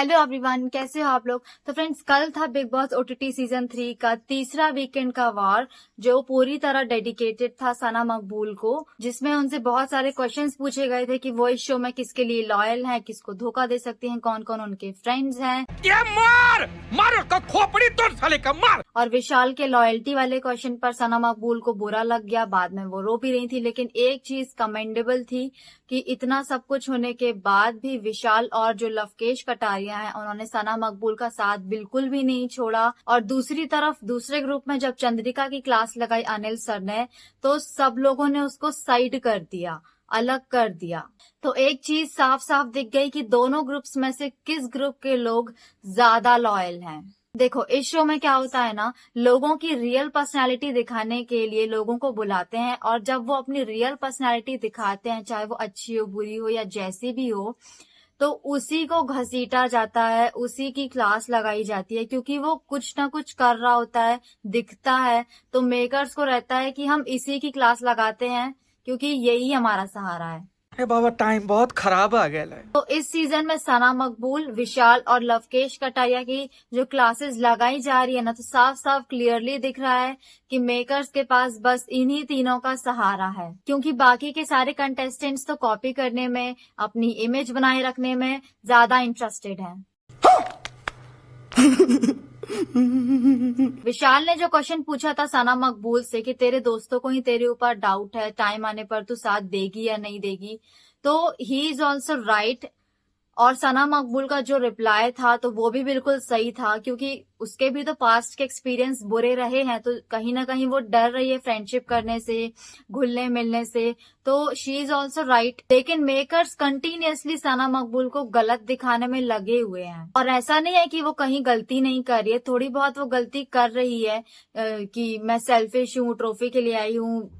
Hello everyone, कैसे हो आप लोग। तो फ्रेंड्स, कल था बिग बॉस ओटीटी सीजन 3 का तीसरा वीकेंड का वार, जो पूरी तरह डेडिकेटेड था सना मकबूल को, जिसमें उनसे बहुत सारे क्वेश्चंस पूछे गए थे कि वो इस शो में किसके लिए लॉयल हैं, किसको धोखा दे सकती हैं, कौन कौन उनके फ्रेंड्स हैं। ये मार उसको, खोपड़ी तोड़ साले का, मार। और विशाल के लॉयल्टी वाले क्वेश्चन पर सना मकबूल को बुरा लग गया। बाद में वो रो भी रही थी, लेकिन एक चीज कमेंडेबल थी कि इतना सब कुछ होने के बाद भी विशाल और जो लवकेश कटारिया हैं, उन्होंने सना मकबूल का साथ बिल्कुल भी नहीं छोड़ा। और दूसरी तरफ दूसरे ग्रुप में जब चंद्रिका की क्लास लगाई अनिल सर ने, तो सब लोगों ने उसको साइड कर दिया, अलग कर दिया। तो एक चीज साफ साफ दिख गई कि दोनों ग्रुप्स में से किस ग्रुप के लोग ज्यादा लॉयल हैं। देखो, इस शो में क्या होता है ना, लोगों की रियल पर्सनालिटी दिखाने के लिए लोगों को बुलाते हैं, और जब वो अपनी रियल पर्सनालिटी दिखाते हैं, चाहे वो अच्छी हो, बुरी हो या जैसी भी हो, तो उसी को घसीटा जाता है, उसी की क्लास लगाई जाती है, क्योंकि वो कुछ ना कुछ कर रहा होता है, दिखता है। तो मेकर्स को रहता है कि हम इसी की क्लास लगाते हैं, क्योंकि यही हमारा सहारा है। अरे बाबा, टाइम बहुत खराब आ गया है। तो इस सीजन में सना मकबूल, विशाल और लवकेश कटारिया की जो क्लासेस लगाई जा रही है ना, तो साफ साफ क्लियरली दिख रहा है कि मेकर्स के पास बस इन्हीं तीनों का सहारा है, क्योंकि बाकी के सारे कंटेस्टेंट्स तो कॉपी करने में, अपनी इमेज बनाए रखने में ज्यादा इंटरेस्टेड हैं। विशाल ने जो क्वेश्चन पूछा था सना मकबूल से कि तेरे दोस्तों को ही तेरे ऊपर डाउट है, टाइम आने पर तू साथ देगी या नहीं देगी, तो ही इज ऑल्सो राइट। और सना मकबूल का जो रिप्लाई था तो वो भी बिल्कुल सही था, क्योंकि उसके भी तो पास्ट के एक्सपीरियंस बुरे रहे हैं, तो कहीं ना कहीं वो डर रही है फ्रेंडशिप करने से, घुलने मिलने से। तो शी इज ऑल्सो राइट। लेकिन मेकर्स कंटिन्यूअसली सना मकबूल को गलत दिखाने में लगे हुए हैं, और ऐसा नहीं है कि वो कहीं गलती नहीं कर रही है, थोड़ी बहुत वो गलती कर रही है कि मैं सेल्फिश हूँ, ट्रॉफी के लिए आई हूँ,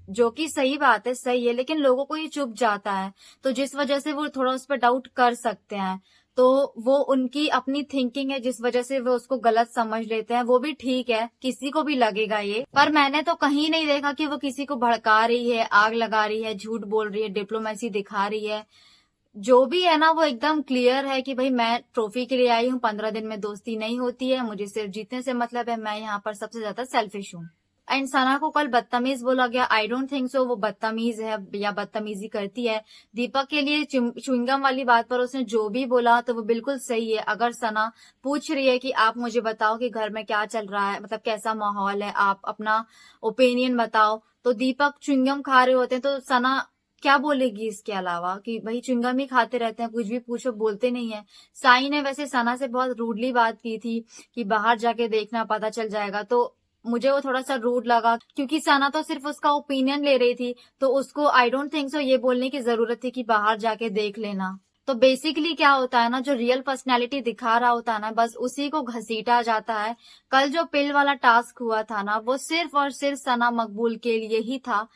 जो कि सही बात है, सही है, लेकिन लोगों को ये चुभ जाता है, तो जिस वजह से वो थोड़ा उस पर डाउट कर सकते हैं। तो वो उनकी अपनी थिंकिंग है, जिस वजह से वो उसको गलत समझ लेते हैं, वो भी ठीक है, किसी को भी लगेगा ये। पर मैंने तो कहीं नहीं देखा कि वो किसी को भड़का रही है, आग लगा रही है, झूठ बोल रही है, डिप्लोमेसी दिखा रही है। जो भी है ना, वो एकदम क्लियर है कि भाई मैं ट्रॉफी के लिए आई हूँ, 15 दिन में दोस्ती नहीं होती है, मुझे सिर्फ जीतने से मतलब है, मैं यहाँ पर सबसे ज्यादा सेल्फिश हूँ। एंड सना को कल बदतमीज बोला गया, आई डोंट थिंक सो वो बदतमीज है या बदतमीजी करती है। दीपक के लिए च्युइंगम वाली बात पर उसने जो भी बोला तो वो बिल्कुल सही है। अगर सना पूछ रही है कि आप मुझे बताओ कि घर में क्या चल रहा है, मतलब कैसा माहौल है, आप अपना ओपिनियन बताओ, तो दीपक च्युइंगम खा रहे होते हैं, तो सना क्या बोलेगी इसके अलावा कि भाई च्युइंगम ही खाते रहते हैं, कुछ भी पूछो बोलते नहीं है। साई ने वैसे सना से बहुत रूडली बात की थी कि बाहर जाके देखना, पता चल जाएगा, तो मुझे वो थोड़ा सा रूड लगा, क्योंकि सना तो सिर्फ उसका ओपिनियन ले रही थी, तो उसको आई डोंट थिंक सो ये बोलने की जरूरत थी कि बाहर जाके देख लेना। तो बेसिकली क्या होता है ना, जो रियल पर्सनैलिटी दिखा रहा होता है ना, बस उसी को घसीटा जाता है। कल जो पिल वाला टास्क हुआ था ना, वो सिर्फ और सिर्फ सना मकबूल के लिए ही था,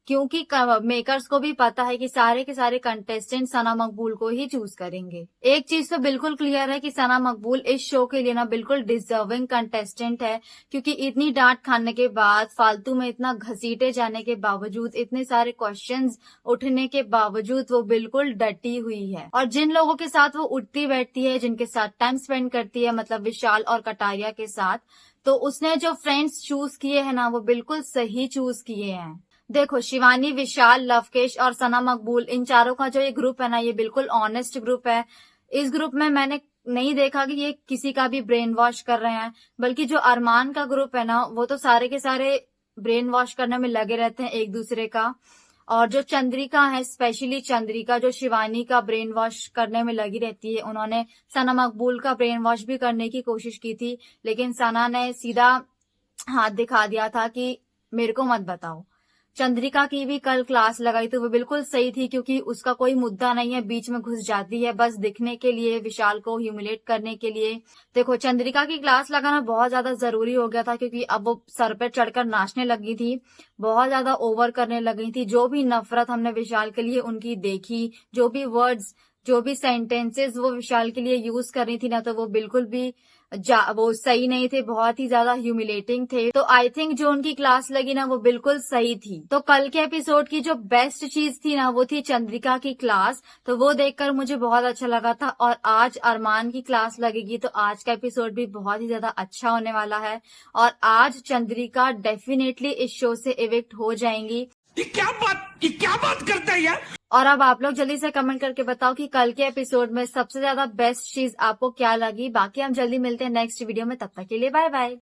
क्योंकि मेकर्स को भी पता है कि सारे के सारे कंटेस्टेंट सना मकबूल को ही चूज करेंगे। एक चीज तो बिल्कुल क्लियर है कि सना मकबूल इस शो के लिए ना बिल्कुल डिजर्विंग कंटेस्टेंट है, क्योंकि इतनी डांट खाने के बाद, फालतू में इतना घसीटे जाने के बावजूद, इतने सारे क्वेश्चंस उठने के बावजूद वो बिल्कुल डटी हुई है। और जिन लोगों के साथ वो उठती बैठती है, जिनके साथ टाइम स्पेंड करती है, मतलब विशाल और कटारिया के साथ, तो उसने जो फ्रेंड्स चूज किए हैं ना, वो बिल्कुल सही चूज किए हैं। देखो, शिवानी, विशाल, लवकेश और सना मकबूल, इन चारों का जो ये ग्रुप है ना, ये बिल्कुल ऑनेस्ट ग्रुप है। इस ग्रुप में मैंने नहीं देखा कि ये किसी का भी ब्रेन वॉश कर रहे हैं, बल्कि जो अरमान का ग्रुप है ना, वो तो सारे के सारे ब्रेन वॉश करने में लगे रहते हैं एक दूसरे का। और जो चंद्रिका है, स्पेशली चंद्रिका, जो शिवानी का ब्रेन वॉश करने में लगी रहती है, उन्होंने सना मकबूल का ब्रेन वॉश भी करने की कोशिश की थी, लेकिन सना ने सीधा हाथ दिखा दिया था कि मेरे को मत बताओ। चंद्रिका की भी कल क्लास लगाई तो वो बिल्कुल सही थी, क्योंकि उसका कोई मुद्दा नहीं है, बीच में घुस जाती है बस दिखने के लिए, विशाल को ह्यूमिलेट करने के लिए। देखो, चंद्रिका की क्लास लगाना बहुत ज्यादा जरूरी हो गया था, क्योंकि अब वो सर पे चढ़कर नाचने लगी थी, बहुत ज्यादा ओवर करने लगी थी। जो भी नफरत हमने विशाल के लिए उनकी देखी, जो भी वर्ड्स जो भी सेंटेंसेस वो विशाल के लिए यूज कर रही थी ना, तो वो बिल्कुल भी वो सही नहीं थे, बहुत ही ज्यादा ह्यूमिलेटिंग थे। तो आई थिंक जो उनकी क्लास लगी ना वो बिल्कुल सही थी। तो कल के एपिसोड की जो बेस्ट चीज थी ना वो थी चंद्रिका की क्लास, तो वो देखकर मुझे बहुत अच्छा लगा था। और आज अरमान की क्लास लगेगी, तो आज का एपिसोड भी बहुत ही ज्यादा अच्छा होने वाला है। और आज चंद्रिका डेफिनेटली इस शो से इविक्ट हो जाएंगी। ये क्या बात करता है यार। और अब आप लोग जल्दी से कमेंट करके बताओ कि कल के एपिसोड में सबसे ज्यादा बेस्ट चीज आपको क्या लगी। बाकी हम जल्दी मिलते हैं नेक्स्ट वीडियो में, तब तक के लिए बाय बाय।